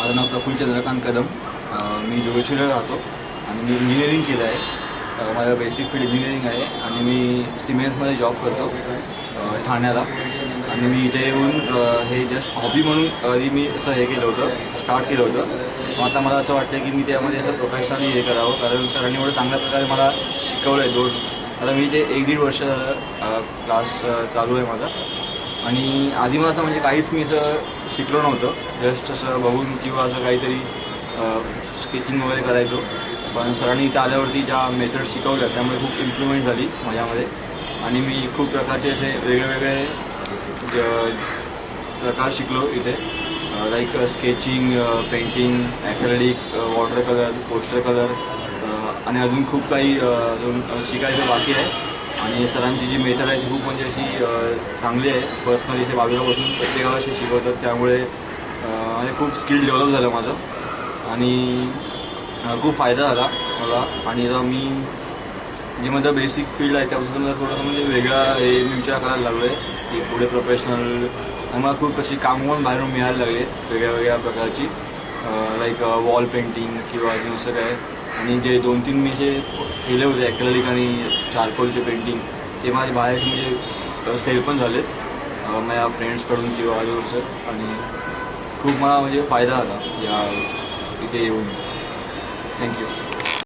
माझं नाव प्रफुल्ल चंद्रकांत कदम. मी जोगेश्वरीला राहतो आणि मी इंजिनिअरिंग केलं आहे. माझं बेसिक फील्ड इंजिनिअरिंग आहे आणि मी सिमेन्समध्ये जॉब करतो ठाण्याला. आणि मी इथे येऊन हे जस्ट हॉबी म्हणून मी असं हे केलं होतं, स्टार्ट केलं होतं. आता मला असं वाटतं की मी त्यामध्ये असं प्रोफेशनली हे करावं, कारण सरांनी एवढं चांगल्या प्रकारे मला शिकवलं आहे. आता मी ते 1-1.5 वर्ष झालं क्लास चालू आहे माझा. आणि आधी मला असं म्हणजे काहीच मी असं शिकलो नव्हतं, जस्ट असं बघून किंवा असं काहीतरी स्केचिंग वगैरे करायचो. पण सरांनी इथं आल्यावरती ज्या मेथड शिकवल्या त्यामुळे खूप इम्प्रूव्हमेंट झाली माझ्यामध्ये. आणि मी खूप प्रकारचे असे वेगवेगळे प्रकार शिकलो इथे, like sketching, painting, acrylic, water colour, poster colour आणि अजून खूप काही अजून शिकायचं बाकी आहे. आणि सरांची जी मेथड आहे ती खूप म्हणजे अशी चांगली आहे. पर्सनली असे बाजूला बसून प्रत्येकाला असे शिकवतात, त्यामुळे म्हणजे खूप स्किल डेव्हलप झालं माझं आणि खूप फायदा झाला मला. आणि मी जे माझं बेसिक फील्ड आहे त्यापासून मला थोडंसं म्हणजे वेगळा हे मी विचार करायला लागलो आहे की पुढे प्रोफेशनल. आणि मला खूप अशी कामं पण बाहेरून मिळायला लागले वेगळ्या प्रकारची, लाईक वॉल पेंटिंग किंवा अजून असं काय. आणि जे 2-3 मी जे केले होते ॲक्रेलिक आणि चारकोलचे पेंटिंग, ते माझे बाहेर म्हणजे सेल पण झालेत माझ्या फ्रेंड्सकडून किंवा अजून असं. आणि खूप मला म्हणजे फायदा झाला या इथे येऊन. थँक्यू.